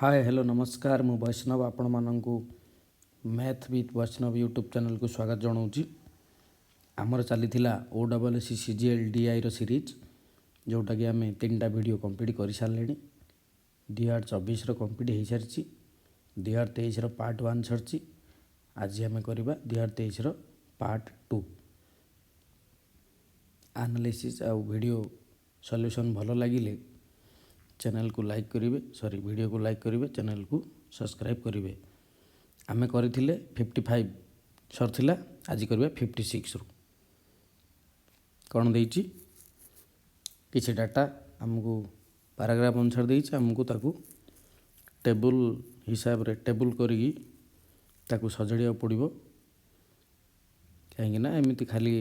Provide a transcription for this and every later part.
Hi hello नमस्कार मु वैष्णव आपण मानू math with Vaishnav YouTube channel को स्वागत जनाऊँगी। आमर चली OSSC CGL DI सीरीज जोटा कि आम 3टा वीडियो कंप्लीट कर सारे 2024 कंप्लीट हो सारी 2023 पार्ट 1 सरी। आज आम करवा 2023 पार्ट 2 एनालिसिस आ वीडियो सॉल्यूशन भल लगिले चैनल को लाइक करेंगे वीडियो को लाइक करेंगे चैनल को सब्सक्राइब करेंगे। आमे करथिले 55 सरथिला आज करबा 56 रु कौन देइछि किछि डाटा हमको पैराग्राफ अनुसार देइछि हमको ताकू टेबल हिसाब रे टेबल करिगी ताकू सजड़िया पड़िबो कहीं ना एमती खाली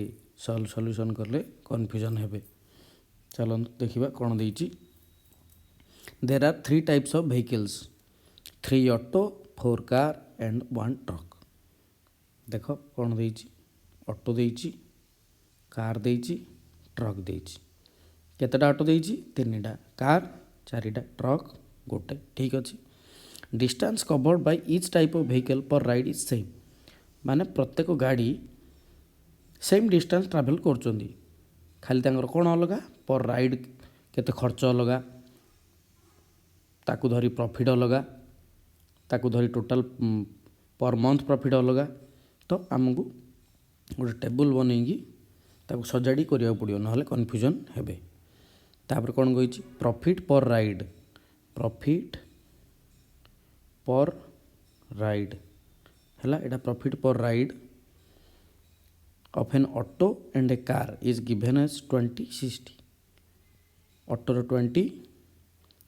सॉल्यूशन करले कन्फ्यूजन हेबे। चलो देखिबा कौन देइछि। There are 3 types of vehicles, 3 auto, 4 car and 1 truck. देखो कौन देइछि ऑटो देइछि कार देइछि ट्रक देइछि। केतेटा ऑटो देइछि 3टा कार 4टा ट्रक गोटे ठीक अछि। Distance covered by each type of vehicle per ride is same माने प्रत्येक गाड़ी सेम डिस्टेंस ट्रैवल करचोंदी खाली तांगर कोन अलगा पर राइड केते खर्च अलगा ताकू धरी प्रॉफिट अलगा ताकू धरी टोटल पर मंथ प्रॉफिट अलगा। तो आमको गोटे टेबल बनईकी ताकू सजाड़ी करिया पड़ियो नहले कन्फ्यूजन हेबे। तापर कौन कही प्रॉफिट पर राइड हैला एटा profit per ride of an auto and a car is given as 20-60 auto 20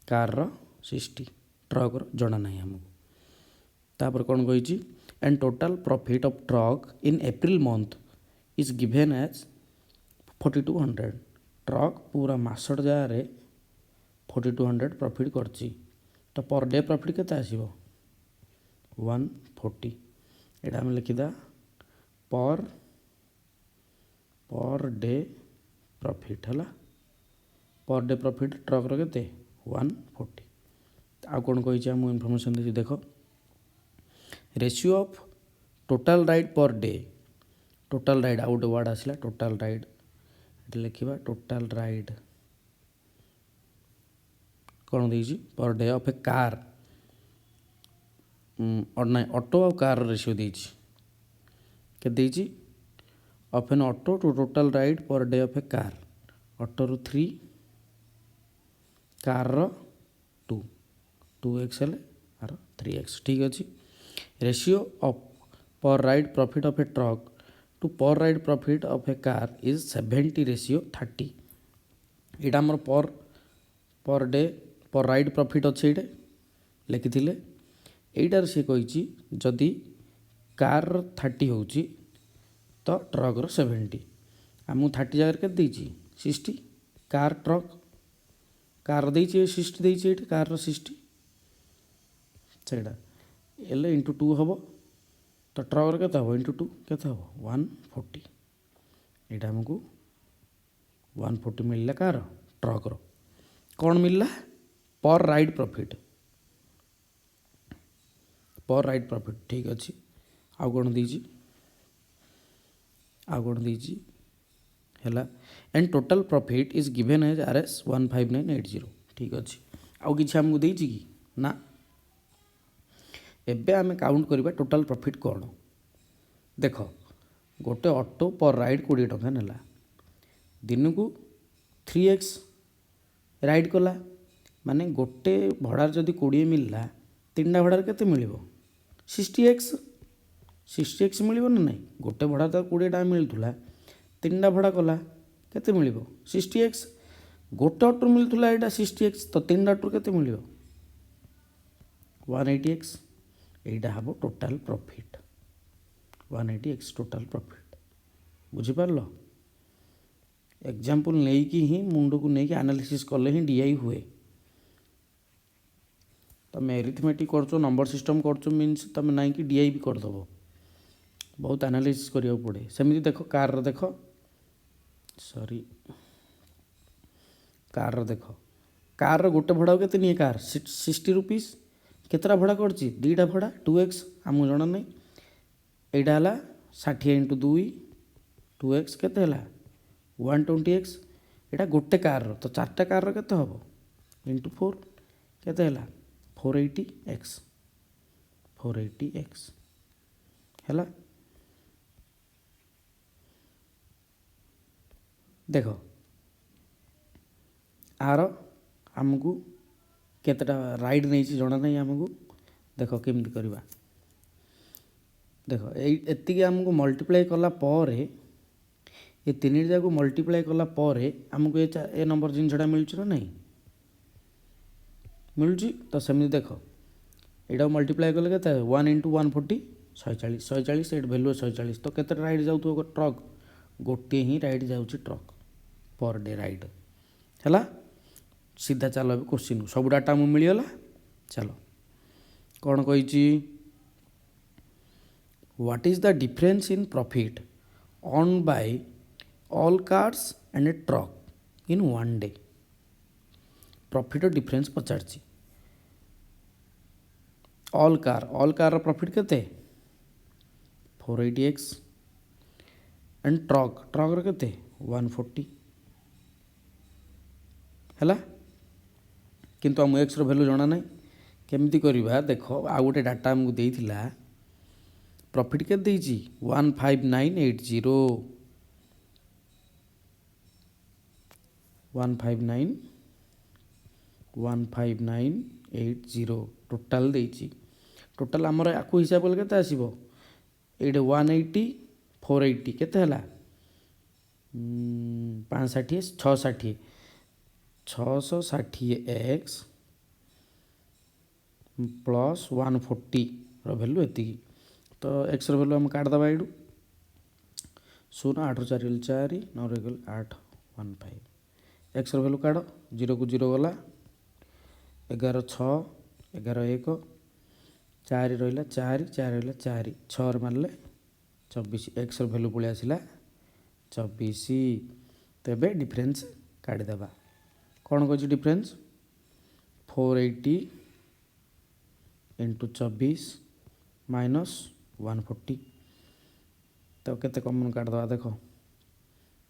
car 60 truck जना ना हमको। तापर कौन कही and total profit of truck in April month is given as 4200 truck पूरा मासट जाए 4200 प्रॉफिट करची तो पर डे प्रॉफिट केते आसीबो 140 एटा हम लिखिदा पर डे प्रॉफिट हैला पर डे प्रॉफिट ट्रक रो केते 140। आ कौन कही इनफॉरमेशन देती देख ratio of total ride per day total ride out word आसला टोटल राइड लिखा टोटल राइड कौन देती per day of a car ना ऑटो और कार रेशियो देती of an auto to total ride per day of a car auto रू 3 car 2x हेल्ले आर 3x ठीक अच्छे। Ratio of per ride profit of a truck to per ride profit of a car is 70:30 यहाँ आमर per day पर ride profit अच्छे ये लिखी यहीटार सी कही जदि कार 30 हो तो ट्रक 70 आमको 30 जगह के 60 कार ट्रक कार दे 60 दे कार 60 सेटा एल इंटू 2 हम तो ट्रक के इंटू 2 के 140 यहाँ आमको 140 मिलला कार ट्रक कौन मिलला पर राइड प्रॉफिट ठीक अच्छे। आउ कौन देती है and total profit is given as RS 15980 ठीक अच्छे। आउ कि आमको देती कि ना एबे आमे काउंट करबा टोटल प्रॉफिट कौन देख गोटे ऑटो पर राइड 20 टंका नेला दिन को 3x राइड कला माने गोटे भड़ार जदि 20 मिलला 3टा भड़ार केते मिलिबो 60x मिलिबो ना नहीं गोटे भड़ा तो 20 टका मिलुला 3टा भड़ा कला केते मिलिबो 60x गोटे ऑटो मिलुला एटा 60x तो 3टा ऑटो केते मिलिबो 180x एटा हम total profit 180x total profit बुझीपार एग्जाम्पल नहीं कि ही मुंड को नहीं कि एनालिसिस कले ही डीआई हुए। तुम एरिथमेटिक कर नंबर सिस्टम कर मीन्स तुम ना कि डीआई भी करदेव बहुत एनालिसिस करिया पड़े सेमती देख कार देख सॉरी कार देख कार गोटे भड़ा के कार 60 रुपीज केतटा भड़ा करछि दुईटा भड़ा 2x आमको जଣା नहीं एटा हला 60 इंटू 2 2x केते हला 120x एटा गोटे कार तो चारटा कार केते हबो इंटू 4 केते हला 480x 480x हला देख आर आमको केतटा राइड नहीं जଣା नहीं आमको देख केमती करवा देख एति आमको मल्टीप्लाई कला पर ये तीन जाक मल्टीप्लाई कला पर आमको ए नंबर जिनसा मिलूँ ना नहीं मिलूँ तो सेमती देख यहाँ मल्टीप्लाई कले के 1 इंटू 140 140 140 एट भैल्यू 140 तो केते राइड जाऊ ट्रक गोटे ही राइड जाऊँ ट्रक पर डे राइड है सीधा चलो क्वेश्चन सब डाटा मुझे मिलगला चलो कौन कही what is the difference in profit earn by all cars and A truck in one day profit difference Pachar all car profit केते 480x एंड ट्रक केते 140 है किंतु आम एक्स वैल्यू जना ना केमती करवा देख आउ गोटे डाटा आमको देइथिला प्रॉफिट के 15980 15980 टोटाल देइछि टोटाल आमर आकु हिसाब कले केते आसीबो एटे 180 480 केते हला 560 660x प्लस 140 रैल्यू एति तो एक्स रैल्यू आम काटदबा यू 0 8 4 4 9 गल 8 1 5 एक्स रैल्यू काट 0 को 0 गला 11 6 11 1 4 रहा 4 4 रहा 4 6 मारे 24 एक्स रैल्यू पलि आसला 24 तेबे डिफरेंस काटिदेबा कौन कह डिफरेंस 480 इंटू 24 माइनस 140 तो केते कमन काटदबा देख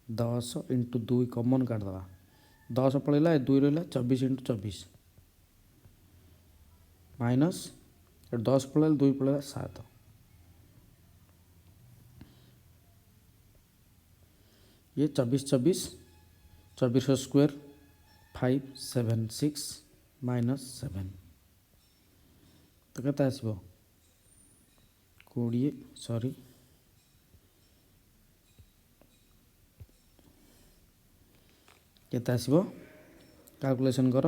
10 इंटू 2 कमन काटदबा 10 पड़ेगा 2 रहा 24 इंटू 24 माइनस 10 पड़ेगा 2 पड़ेगा 7 ये 24 24 24 स्क्वायर 576 माइनस 7 तो केते आसबो 20 सॉरी केते आसबो कैलकुलेशन कर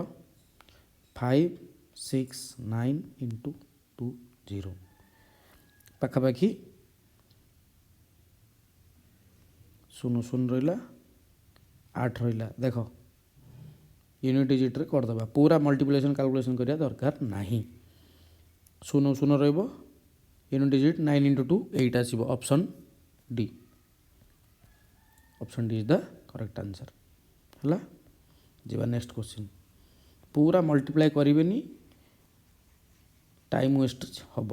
569 इंटू 20 पाखापाखि 0 0 रहा 8 रहा देख यूनिट डिजिट रे करदबा पूरा मल्टीप्लिकेशन कैलकुलेशन करिया दरकार नाही 0 0 रहइबो यूनिट डिजिट 9 इंटू 2 8 आसीबो option D is the correct answer है जीवा नेक्स्ट क्वेश्चन पूरा मल्टीप्लाई करेनि टाइम वेस्ट हम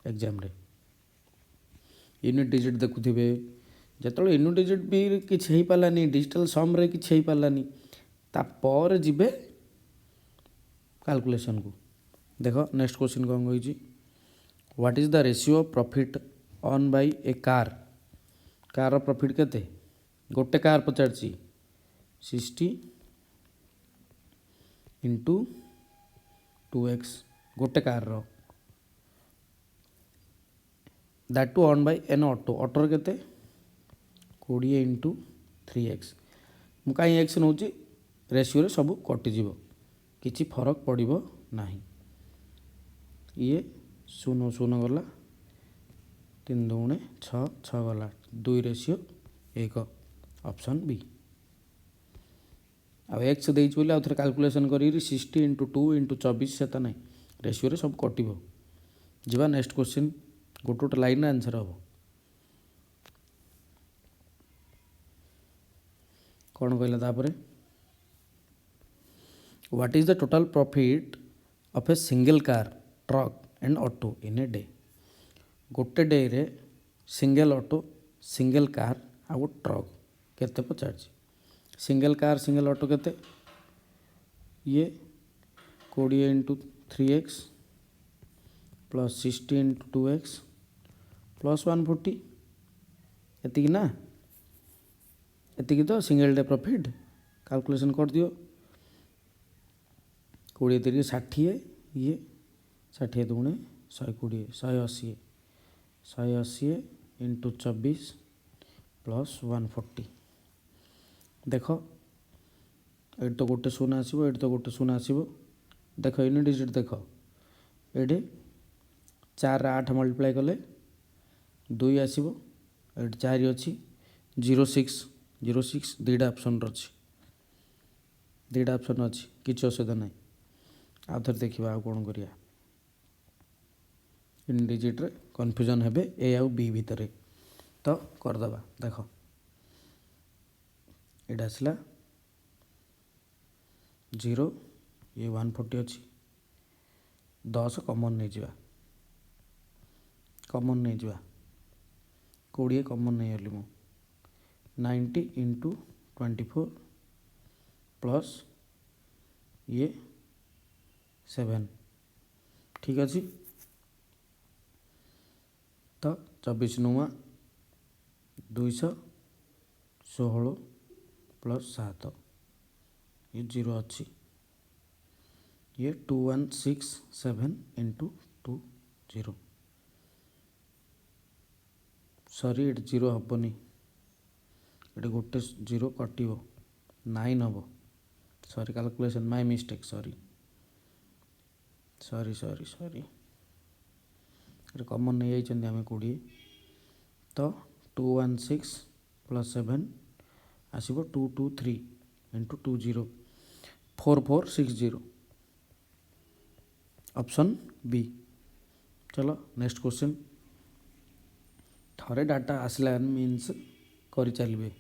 एग्जाम रे यूनिट डिजिट देखुथे जो यूनिट डिजिट भी किसी हो पारानी डिजिटल सम रे किसी हो पारानी तापर जीवे कैलकुलेशन को देख नेक्स्ट क्वेश्चन कौन कही what is the ratio of profit earn by a car profit केते गोटे कार पचार 60 इंटू 2x गोटे car that to earn by an auto केते 20 इंटू 3x मु कहीं एक्स नौ रेशियो सब कटिज किसी फरक पड़ो ना ये 0 0 गला 3 2 6 6 गला 2 रेशियो 1 ऑप्शन बी आ एक्स देच बोले आउ थे कैलकुलेशन करी 60 इंटू 2 इंटू 24 से ना रेशियो सब कटिव जा नेक्स्ट क्वेश्चन गोटे गोटे लाइन आंसर हम कौन कहला तापर what is the total profit of a single car truck and auto in a day. गोटे डे रे सिंगल ऑटो सिंगल कार आउ ट्रक केते पचार। सिंगल कार सिंगल ऑटो केते ये 20 into 3x plus 60 into 2x plus 140 एति ना एति तो सिंगल डे प्रॉफिट कैलकुलेशन कर दियो 20 3 60 ये 60 दुणे 120 180 180 इंटू 24 प्लस 140 देख ये तो गोटे शून्य आसो ये तो गोटे शून्य आसो देख यूनिट डिजिट देख ये 4 8 मल्टीप्लाई कले 2 आसो ये 4 अच्छी 06 दुईटा ऑप्शन अच्छी दुईटा ऑप्शन अच्छी किसी असुविधा ना आउ थे देखा आउ कौन करिया यूनिट डिजिट रे कन्फ्यूजन हेबे ए आउ बी भितर तो करदबा देख ये आसला 0 ये 140 अच्छी 10 कमन नहीं जा कमन नहीं जा 20 कमन नहीं गली मु 90 इंटू 24 प्लस ये 7 ठीक अच्छे तो 24 नुआ 216 प्लस 7 ये 0 अच्छी ये 2167 इंटू 20 सॉरी ये 0 हेनी ये गोटे 0 कटो 9 हम sorry calculation my mistake sorry sorry sorry sorry ये कमन नहीं जाइए आम 20 तो 216 प्लस 7 आसो 223 इंटू 20 4460 ऑप्शन बी। चलो नेक्स्ट क्वेश्चन थोड़े डाटा आसला मीन्स कर चलिए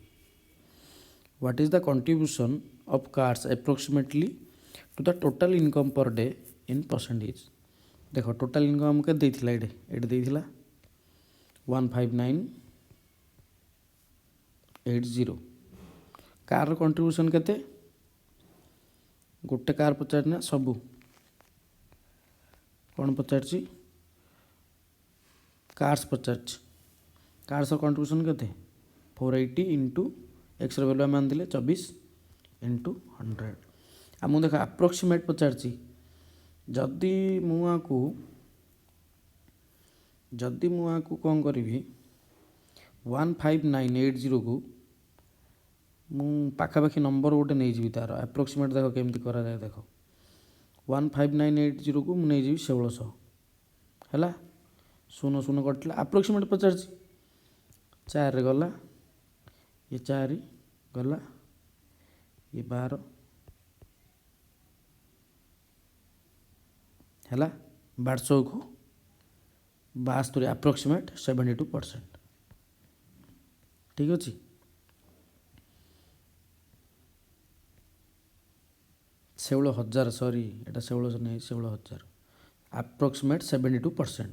what is the contribution of cars approximately two the total income per day in percentage देख टोटल इनकम के देथिला ये देथिला 15980 कार कंट्रीब्यूशन केते गोटे कार पचार ना सबू कौन पचार कार्स पचार कार्स कंट्रीब्यूशन केते 480 इंटू एक्स वैल्यू आम आने 24 इंटू 100 आम देख अप्रोक्सीमेट पचार जदि मुझे कौन करी 15980 को मु पाखापाखि नंबर गोटे नहीं जी तार अप्रोक्सीमेट देख केमती करा जाए देख 15980 को मुझे 1600 है 00 कटला अप्रोक्सीमेट पचार 4 रे गला ये 4 गला ये 12 है 1200 को 72 अप्रोक्सीमेट 72% ठीक अच्छे 16,000 सॉरी एटा 1600 नहीं 16,000 अप्रोक्सीमेट 72%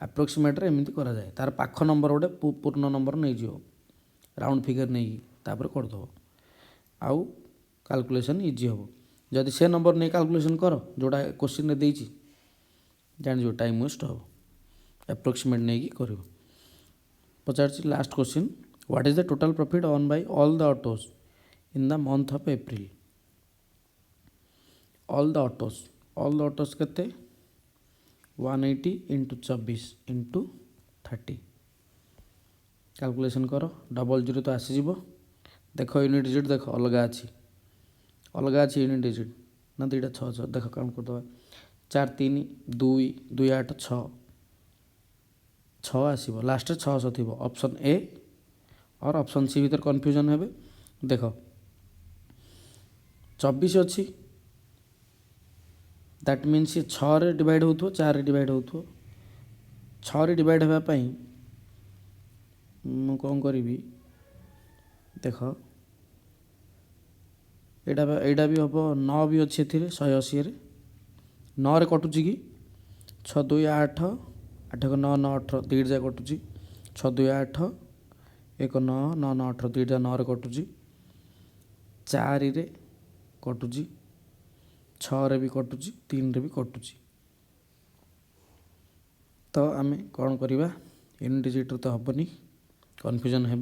अप्रोक्सीमेट एमती करा जाए तार पाख नंबर गोटे पूर्ण नंबर नहीं जीव राउंड फिगर नहीं तापर करदे आउ कैलकुलेशन इजी हम जदि से नंबर नहीं कैलकुलेशन कर जोड़ा क्वेश्चन देती जान टाइम वेस्ट हम अप्रोक्सीमेट नहीं कर पचार last question what is the total profit earn by all the autos in the month of April all the autos केते 180 इंटू 24 इंटू 30 कैलकुलेशन कर 00 तो आसीज देख यूनिट डिजिट देख अलग अच्छी यूनिट डिजिट ना दुईटा 6 देख काउंट करदे 4 3 2 2 8 6 आसो लास्ट 600 थी ऑप्शन ए और ऑप्शन सी भीतर कन्फ्यूजन हे देख 24 अच्छी दैट मीन्स ये 6 रे डिवाइड हो 4 रे डिवाइड हो 6 रे डिवाइड होगापाई मु कौन करी देख यहाँ भी हम 9 भी अच्छे 180 9 रे कटुची कि 6 2 8 8 1 9 9 18 2 जा कटुची 6 2 8 1 9 9 9 18 2 जा 9 रे कटुची 4 रे कटुची 6 रे भी कटुची 3 रे भी कटुची तो आम कौन करवा यूनिट डिजिट तो हेनी कन्फ्यूजन हे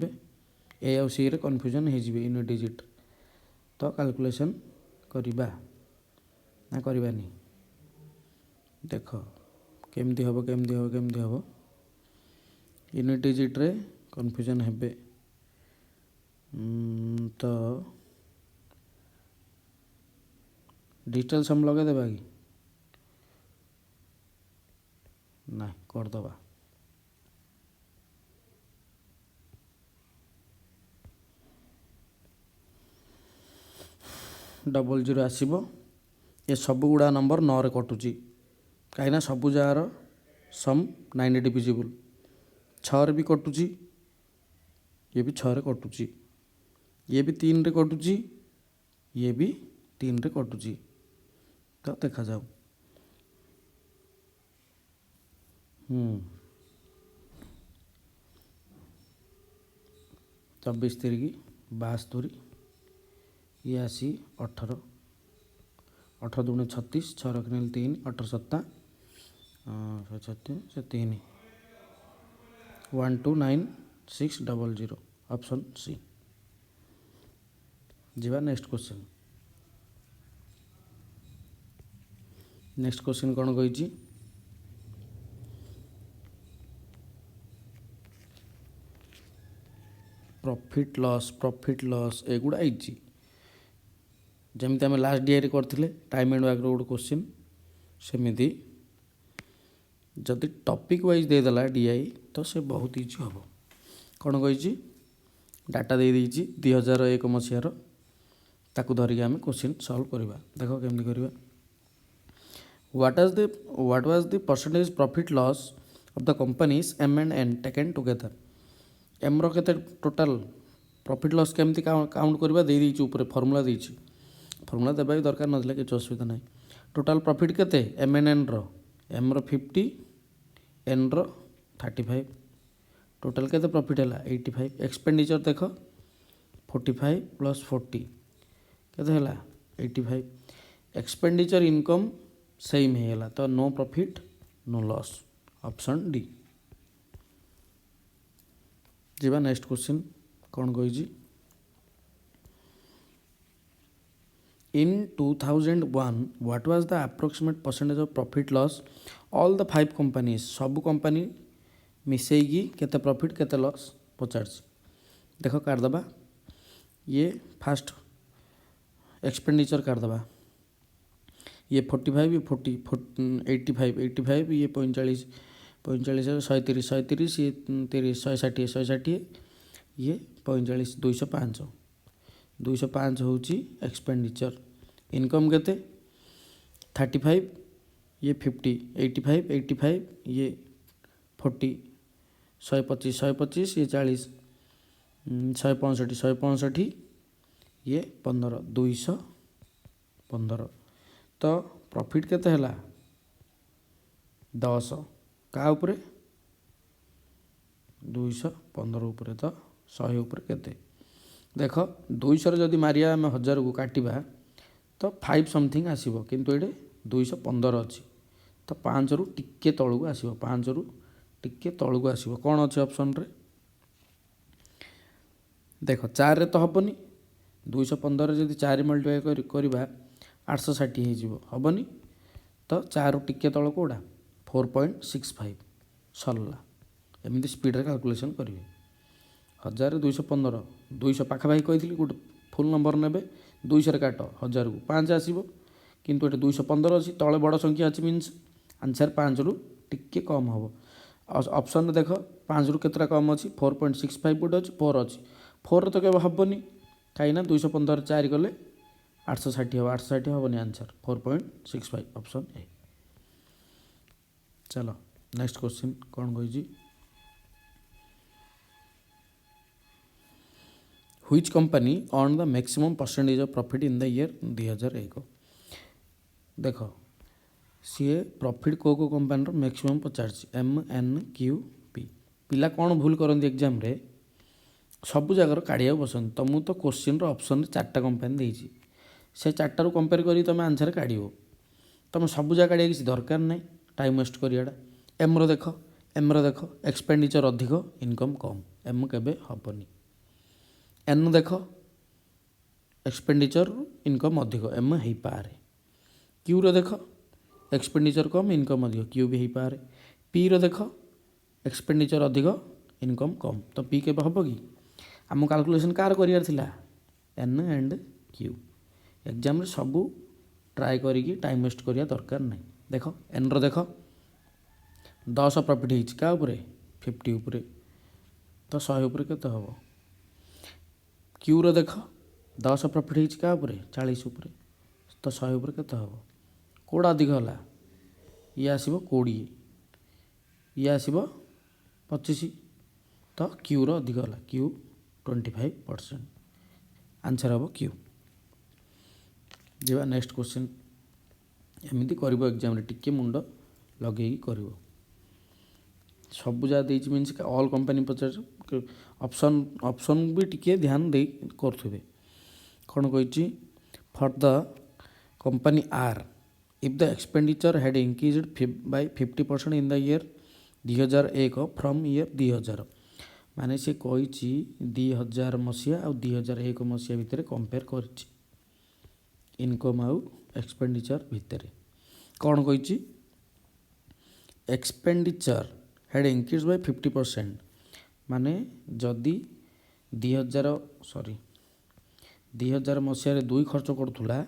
ए आउ सी रे कन्फ्यूजन हो यूनिट डिजिट तो कैलकुलेशन करवा ना करवानी देख केमती हम केमती हम केमती हम यूनिट डिजिट रे कन्फ्यूजन हे तो डिजिटल सम लगे देबा कि ना करदबा डबल जीरो आसब ये सब गुड़ा नंबर 9 रे कटुची कहीं सबू जार सम 9 डिविजिबल 6 रे भी कटुची ये भी 6 रे कटुची ये भी 3 रे कटुची ये भी 3 रे कटुची तो देखा जाऊ 24 तिरिकी 72 ये आसी 18 18 दूने 36 6 रखने 3 18 7 छत्तीस 3 129600 ऑप्शन सी जीवा नेक्स्ट क्वेश्चन नेक्स्ट क्वेश्चन कौन कही प्रॉफिट लॉस एगुड़ा आई जमी आम लास्ट डीआई करते टाइम एंड वर्क गोटे क्वेश्चन सेमती जदि टॉपिक वाइज देदेला डीआई तो से बहुत इजी हम कौन कही डाटा दे 2001 मसीहार ताकू धरिकी आम क्वेश्चन सॉल्व करवा देख केमती करवा what was the percentage profit loss of the companies M and N taken together M रे टोटाल प्रॉफिट लॉस केमती काउंट करवा दे ऊपर फॉर्मूला देछि फॉर्मूला देबा भी दरकार नथिला कि असुविधा ना टोटाल प्रॉफिट केते एम एन एन रो एम रो 50 एन रो 35 टोटाल केते प्रॉफिट है 85 एक्सपेंडिचर देख 45 प्लस 40 केते है 85 एक्सपेंडिचर इनकम सेम है तो no profit no loss option D जीवा नेक्स्ट क्वेश्चन कौन कही In 2001, what was the approximate percentage of profit loss all the 5 companies सब कंपनी मिसेगी केते प्रॉफिट केते लॉस पचार देख काटदबा ये फास्ट एक्सपेंडिचर काटदबा ये 45 ये 85 85 ये 45 45 130 130 ये 30 160 160 ये 45 205 205 हूँ एक्सपेंडिचर इनकम केते 35 ये 50 85 85 ये 40 125 125 ये 40 165 165 ये 15 215 तो प्रॉफिट केते हला 10 का उपरे 215 उपरे तो 100 उपरे केते देख 200 जदि मारिया आम 1000 को काटिबा तो 5 समथिंग आसीबो किंतु ये 215 अच्छी तो 5 रु टिके तलू आसीबो 5 रु टिके तलू आसीबो कौन अच्छे ऑप्शन रे देख 4 रे तो हेनी 215 जदि 4 मल्टीप्लाई करवा 860 हो हेनी तो 4 रु टिके तल कौटा 4.65 सरला एमती स्पीड कैलकुलेसन करेंगे 1000 215 200 पाखापाखि कही गोटे फुल नंबर ने 200 काट 1000 को 5 आसो किंतु ये 215 अच्छी तले बड़ संख्या अच्छी मीन्स आंसर 5 रु टिके कम हम ऑप्शन देख 5 रु केतटा कम अच्छी 4.65 गोटे अच्छी 4 अच्छी 4 तो केवल हेनी कहीं 215 4 गले 860 हम 860 हेनी आंसर 4.65 ऑप्शन ए चलो नेक्स्ट क्वेश्चन कौन कही Which company earned the maximum percentage of profit in the year 2001 देख सीए प्रॉफिट को कंपानी मैक्सिमम पचार MNQP पिला कौन भूल करती एग्जाम रे सब जगार काढ़ा बसंत तुमको तो क्वेश्चन ऑप्शन चार्टा कंपानी देती से चार्टारू कंपेयर कर तुम आंसर काढ़ तुम सब जगह काढ़ा किसी दरकार नहीं टाइम वेस्ट करियाटा एम्र देख एक्सपेंडिचर अधिक इनकम कम एम केबे हेनी एन देख एक्सपेंडिचर इनकम अधिक एम हो पारे क्यू रो देख एक्सपेंडिचर कम इनकम अधिक क्यू भी हो पारे पी रो देख एक्सपेंडिचर अधिक इनकम कम तो पी के हम कि आम कैलकुलेशन कार करार एन एंड क्यू एग्जाम सबू ट्राए करी टाइम वेस्ट करिया दरकार नहीं देख एन रो देख 10 प्रॉफिट होती क्या 50 उपरे तो 100 उपरे केते हम क्यू रो देख 10 प्रॉफिट होती क्या 40 उपरे तो 100 उपरे केते हम कौड़ा अधिक है ये आसब 20 ये आसब 25 तो क्यू रो अधिक है क्यू 25% आंसर हम क्यू जा नेक्स्ट क्वेश्चन एमती कर एग्जाम टिके मुंड लगे कर सब जगह देती मीन्स ऑल कंपनी पचार ऑप्शन ऑप्शन भी टिके ध्यान दे करुवे कौन कही for the company are if the expenditure had increased by 50% in the year 2001 from year 2000 माने से कही 2000 मसीहा आ 2001 मसीहा भितर कंपेयर कर इनकम आउ एक्सपेंडिचर भितर कौन कही एक्सपेंडिचर हैड इंक्रीज बाय 50% माने जदि 2000 मसीह 2 खर्च करुला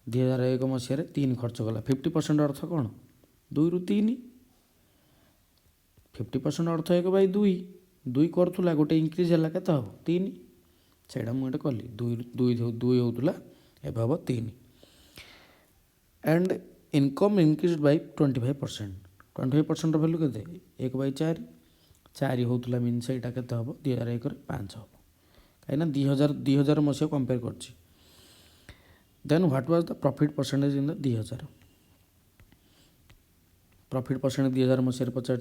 2001 मसीह 3 खर्च कला 50% अर्थ कौन 2 रु 3 50% अर्थ 1/2 करुला गोटे इंक्रीज है के हम 3 से मुझे कली 2 होता एवं हम 3 and income increase by 25% value के 1/4 4 होता मीन से के हम 2001 5 हम कहीं 2000 मसीहा कंपेयर कर then what was the profit percentage in the 2000 profit percentage 2000 मसीह पचार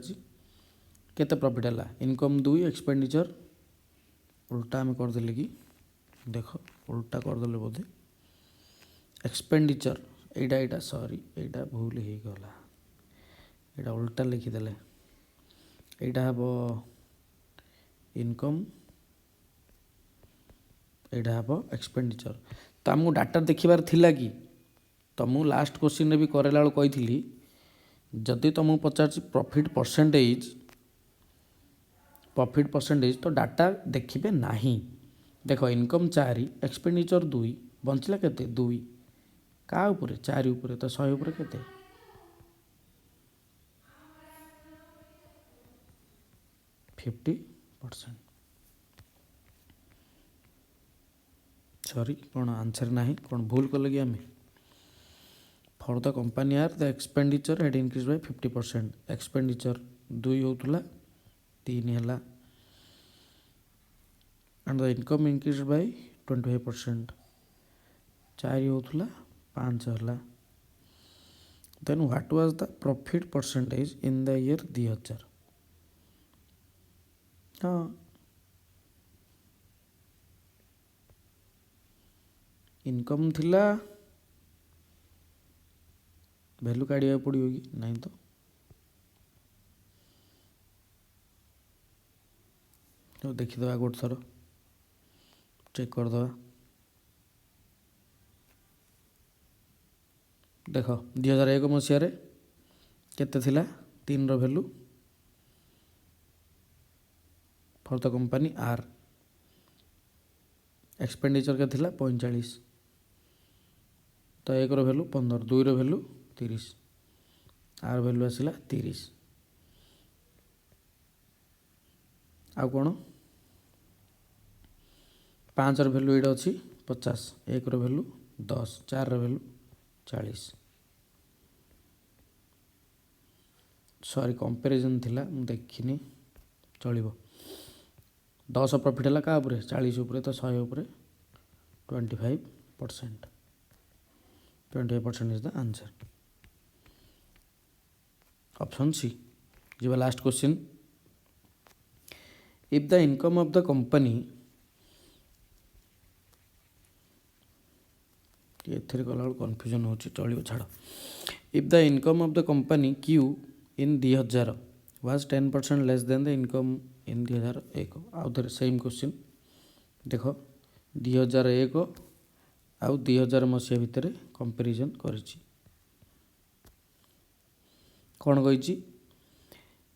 केते प्रॉफिट है इनकम 2 एक्सपेंडिचर उल्टा आम करदे कि देख उल्टा करदे बोधे एक्सपेंडिचर एटा सॉरी एटा भूल हो गला एटा उल्टा लिखिदेले एटा हम इनकम एटा हम एक्सपेंडिचर तो आमको डाटा देखिबार थिला कि तुमको लास्ट क्वेश्चन भी करेला कही जदि तुमको पचार प्रॉफिट परसेंटेज तो डाटा देखिए नहीं देख इनकम 4 एक्सपेंडिचर 2 बंचला केते 2 का उपरे 4 उपरे तो 100 उपरे केते $50 सॉरी कौन आंसर ना कौन भूल कल कि आम for the company are the expenditure had increase by 50% expenditure 2 होता 3 है and the income increase by 25% 4 होता 5 है then what was the profit percentage in the year 2000 हाँ इनकम थिला वैल्यू काढ़ा पड़ो कि नहीं तो देखीद गोटे थर चेक करदे देख 2001 मसीह केते थिला 3 रो वैल्यू फॉर द कंपनी आर एक्सपेंडिचर के थिला 45 तो 1 रो वैल्यू 15 2 रो वैल्यू 30 आर वैल्यू आसला 30 आ कौन 5 रो वैल्यू ये अच्छी 50 1 रो वैल्यू 10 4 रो वैल्यू 40 सॉरी कंपेरिजन थिला देखिनी चलो 10 प्रॉफिट है क्या 40 उपरे तो 100 उपरे 25% 25% is the answer. Option C. जी last question, if the income of the company, एथिरे कला कन्फ्यूजन हो चलो छाड़, if the income of the company Q in 2000 was 10% less than the income in 2001, आउ थे सेम क्वेश्चन देख 2001 आउ 2000 मसीहा भितर कंपेरिजन करिछि कौन कही,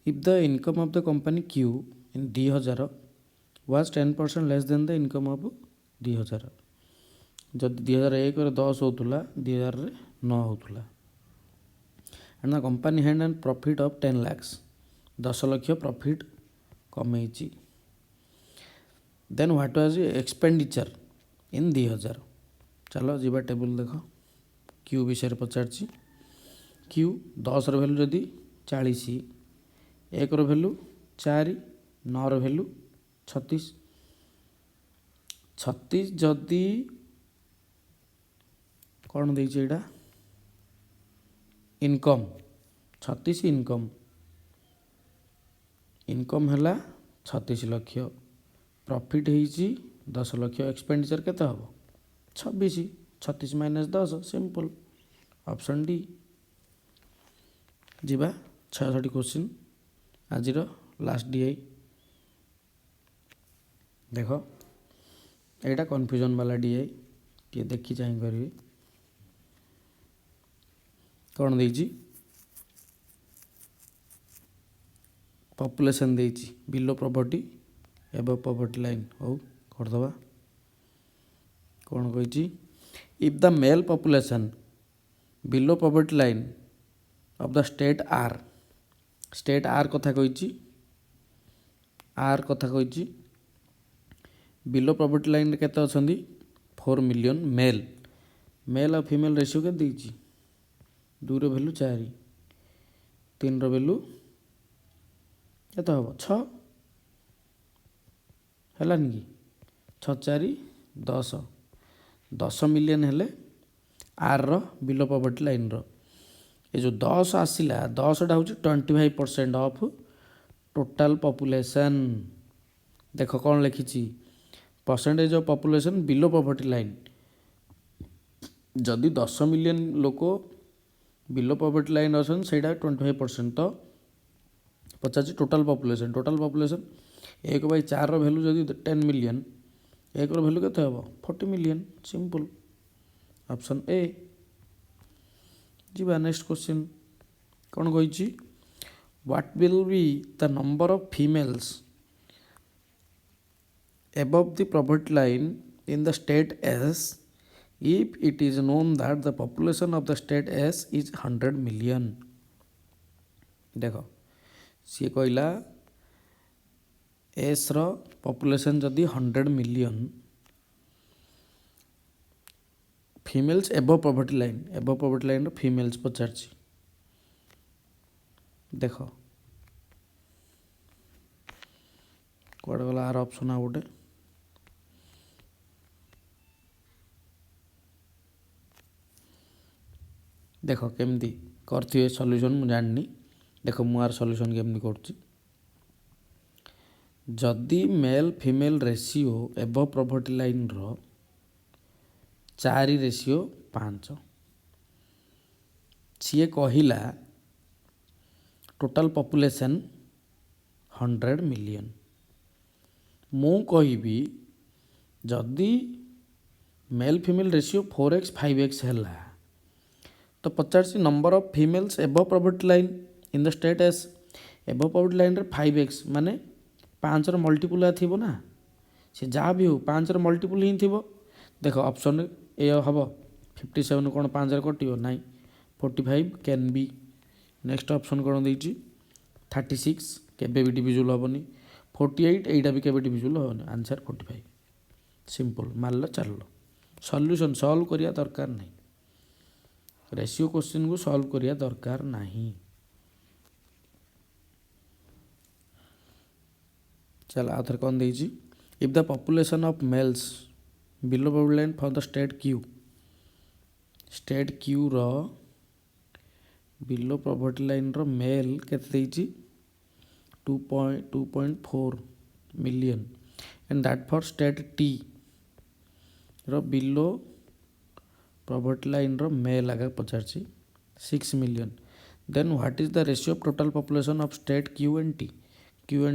if the income of the company Q in 2000 was 10% less than the income of 2000, जदि 2001 10 होता 2000 9 होता, and the company had an profit of 10 lakhs, 10 lakh profit कमेची, then what was expenditure in 2000। चलो जीवा टेबल देख, क्यू विषय पचार, क्यू 10 भैल्यू जदि 40, 1 value 4, 9 value 36, 36 जदि कौन देइछे एटा इनकम, 36 इनकम, इनकम है 36 लाख, प्रॉफिट होइछि 10 लाख, एक्सपेंडिचर केते हम 26, 36 माइनस 10 सिंपल, ऑप्शन डी। जीवा 66 क्वेश्चन आज लास्ट डीआई देख, एटा कन्फ्यूजन वाला डीआई टे देखी चाह करी कौन देइछि, पॉपुलेशन देइछि below property above property line, हो करदबा कौन कही, if the male population below property line of the state आर कथा कही, आर कथा कही, बिलो प्रॉपर्टी लाइन केते अछंदी 4 मिलियन मेल, मेल और फीमेल रेशियो के देइछि, 2 रो वैल्यू 4, 3 रो वैल्यू केते हम 6 हलानी कि 6 4 10, 10 मिलियन हेले आर रो बिलो प्रॉपर्टी लाइन रो, ये जो 10 आसिला 10टा हूँ 25% ऑफ टोटाल पॉपुलेशन, देख कौन लिखी percentage of population below property line, जदि 10 मिलियन लोक बिलो प्रॉपर्टी लाइन अच्छा से 25%, तो पचास टोटाल पॉपुलेशन 1/4 वैल्यू जदि 10 मिलियन, 1 वैल्यू केते हम 40 मिलियन, सिंपल, ऑप्शन ए। जीवा नेक्स्ट क्वेश्चन कौन कही, what will be the number of females above the poverty line in the state S if it is known that the population of the state S is 100 million। देख सी कहला S रो population जदि 100 million, females above poverty line रो females पचार, देख कौड़ गला are option आ गोटे, देख केमती करथिबे सॉल्यूशन मु जाननी, देख मु आर सॉल्यूशन केमती करछि, जदि male female ratio above poverty line रो 4:5, सी कहला टोटाल पॉपुलेशन 100 मिलियन, मु कहिबी जदि male female ratio 4x 5x है तो पचार number of females above poverty line in the state S, above poverty line रे 5x माने 5 मल्टीपुल थी ना, सी जहाँ भी हो 5 मल्टीपुल ही थी, देख ऑप्शन ए हम 57 कौन 5 कटो ना, 45 कैन बी, नेक्स्ट ऑप्शन कौन देती 36 केबे भी डिविजुअल हेनी, 48 एटा भी केबे डिविजुअल हेनी, आंसर 45, सिंपल मारल चल, सॉल्यूशन सॉल्व करिया दरकार नहीं, रेशियो क्वेश्चन को सॉल्व करिया दरकार नहीं। चल आउ थे कौन देती, if the population of males below poverty line for the state Q रो बिलो पॉवर्टी लाइन रो मेल केते देइची 2.4 million and that for state T रो बिलो पॉवर्टी लाइन रो मेल आगे पचारची 6 million then what is the ratio of total population of state Q and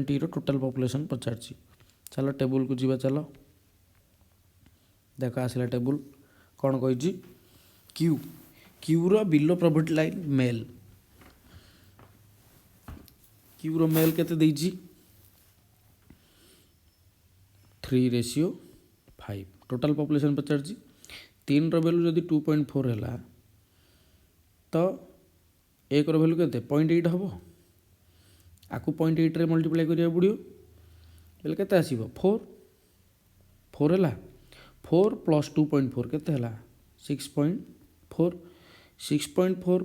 T रो total population पचारची। चलो टेबुल को जीवा चलो देख आसला टेबुल कौन कही क्यू क्यू रो below poverty line male Q रो मेल केते देइची 3:5 टोटल पॉपुलेशन पचारची 3 रो वैल्यू जदि 2.4 है तो 1 रो वैल्यू केते 0.8 हम आपको 0.8 रे मल्टीप्लाई करिया पड़ो बेले केते आसीबो 4 है 4 प्लस 2.4 केते है 6.4 6.4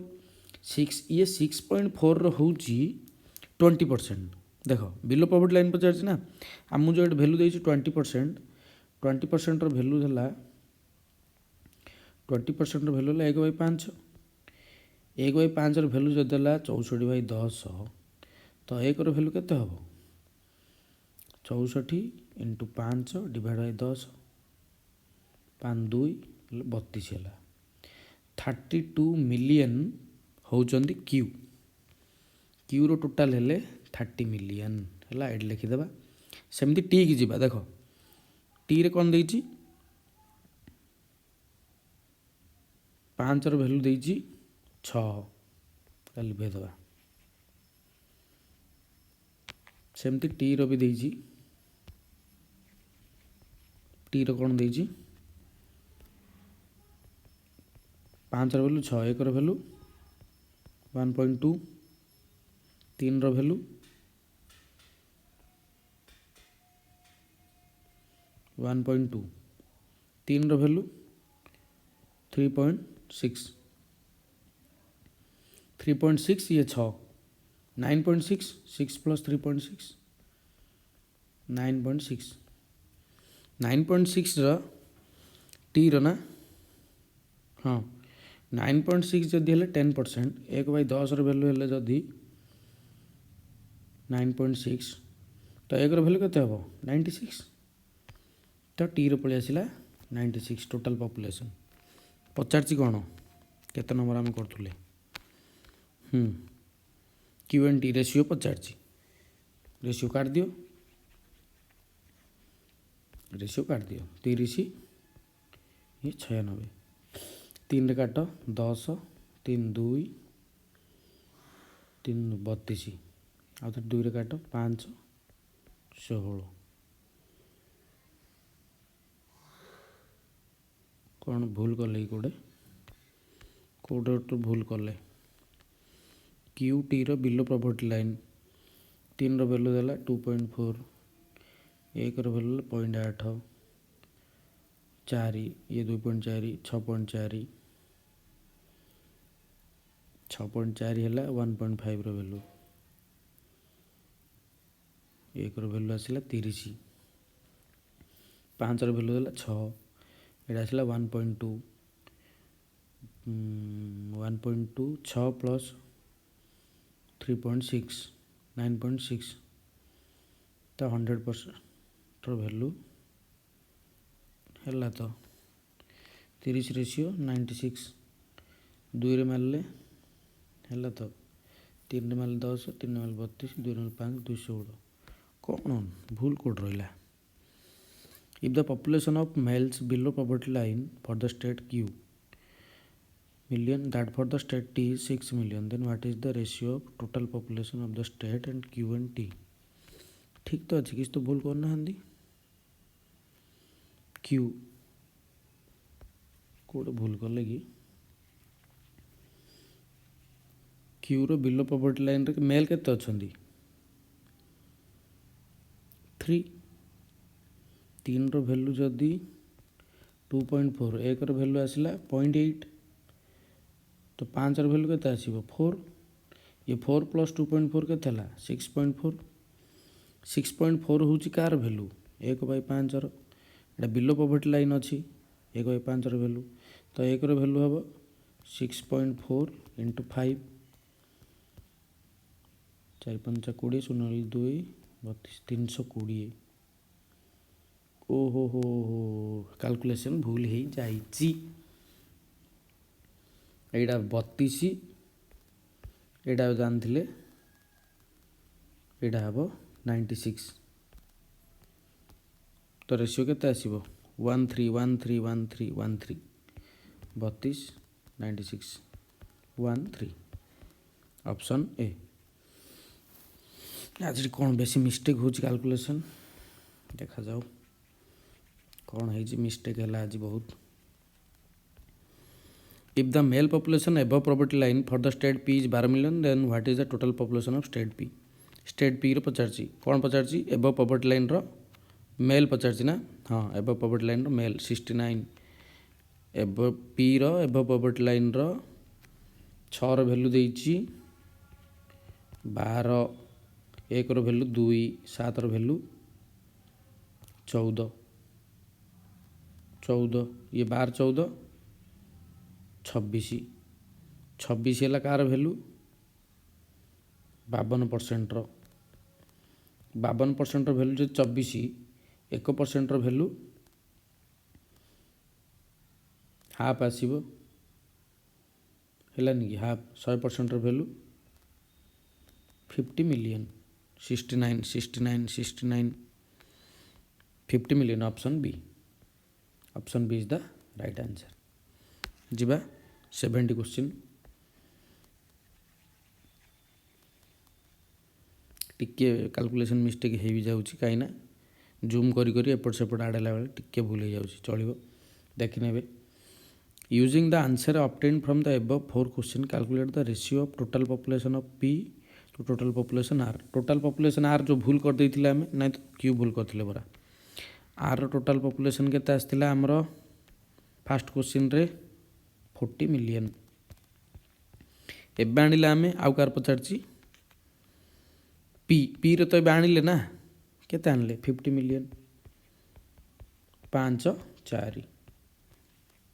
6 ये 6.4 रो होची 20% देख बिलो पॉवर्टी लाइन पचार ना आमु जो वैल्यू देइछि 20% रो वैल्यू है 20% रो वैल्यू है 1/5 1/5 रो वैल्यू जदि है 64/10 तो 1 रो वैल्यू केते हम 64 × 5 / 10 5 2 32 है 32 मिलियन होउचंदी क्यू रो टोटाल हेले 30 मिलियन है ये लिखिदेवा सेमती टी की जीवा देख टी रे कौन देइछि 5 रो वैल्यू देइछि 6 लिखेदेवा सेमती टी रो भी देइछि टी रो कौन देइछि 5 रो वैल्यू 6 1 रो वैल्यू 1.2 3 रो वैल्यू 1.2 3 रो वैल्यू 3.6 3.6 ये 6 9.6 6 प्लस 3.6 9.6 9.6 रो टी रो ना हाँ 9.6 जदि है 10% 1/10 रो वैल्यू है जदि 9.6 तो 1 रो वैल्यू केते हम 96 तो टी रो पलि आसला 96 टोटल पॉपुलेशन पचारची कौन केते नंबर आम करूँ क्यू एंड टी रेशियो पचारची रेशियो काट दियो 30 ये 96 3 रे काट 10 3 2 3 32 आउ तो 2 रे काट 5 16 कौन भूल कले कौटे भूल कले क्यू टी रो बिलो पॉवर्टी लाइन 3 रो वैल्यू देला 2.4 1 रो वैल्यू 0.8 4 ये 2.4 6.4 6.4 है 1.5 रो वैल्यू 1 रो वैल्यू आसला 30 5 रो वैल्यू देला 6 ये आसला 1.2 6 प्लस 3.6 9.6 तो 100% रो वैल्यू है तो 30 रेशियो 96 2 रे मारले है तो 3 रे मारले 10 3 रे मारले 32 2 रे 5 216 कौन भूल कोड रहा if the population of males below poverty line for the state Q million that for the state T is 6 million then what is the ratio of total population of the state and Q and T ठीक तो अच्छी किस तो भूल करना हंदी Q code भूल कर लेगी Q रो बिलो पॉवर्टी लाइन रे मेल केते अछंदी 3 3 रो वैल्यू जदी 2.4 1 रो वैल्यू आसला 0.8 तो 5 रो वैल्यू केते आसीबो 4 ये 4 प्लस 2.4 केते हला 6.4 6.4 होची कार वैल्यू 1/5 रो एटा बिलो पॉवर्टी लाइन अछि 1/5 रो वैल्यू तो 1 रो वैल्यू हबो 6.4 × 5 4 5 20 0 2 32 320 ओहो हो कैलकुलेशन भूल हो जाइए एटा 32 एटा जानते एटा हम 96 तो रेशियो केते आसीबो 1 3 1 3 1 3 1 3 32 96 1 3 ऑप्शन ए आज कौन बेसी मिस्टेक हो कैलकुलेशन देखा जाओ कौन है मिस्टेक है आज बहुत if the male population above property line for the state P is 12 million then what is the total population of state P रो पचारची कौन पचारची एबव प्रॉपर्टी लाइन रो मेल पचारची ना हाँ एबव प्रॉपर्टी लाइन रो मेल 69 एबव पी रो एबव प्रॉपर्टी लाइन रो 6 रो वैल्यू देइची 12 1 रो वैल्यू 2 7 रो वैल्यू 14 ये 12 14 26 है कार वैल्यू 52% रो 52% वैल्यू जो 24 1% वैल्यू हाफ आसीबो हेलानी कि half 100% value 50 million 69 69 69 50 million option B is the right answer जीवा 70 क्वेश्चन टिके कैलकुलेशन मिस्टेक हो भी जाऊँ कहीं जूम करी एपट सेपट आड़ेला बेले टिके भूल हो जाऊँ चलो देखने using the answer obtained from the above 4 question calculate the ratio of total population of P to total population are जो भूल कर देइथिले आमे ना तो क्यू भूल करथिले बरा आर टोटल पॉपुलेशन केते आस्थिला हमरो फर्स्ट क्वेश्चन रे 40 मिलियन एबे आनिले आमे आउ कार पचारची पी रे तो एबे आनिले ना केते आनले 50 मिलियन 5 4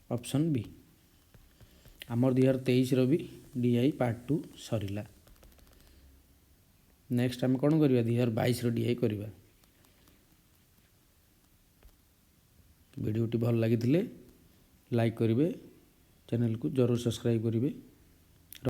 ऑप्शन बी आमर 2023 रो भी डीआई पार्ट 2 सरीला नेक्स्ट आम कौन करवा 2022 रो डीआई करवा वीडियोटी भल लगी लाइक करेंगे चैनल को जरूर सब्सक्राइब करेंगे।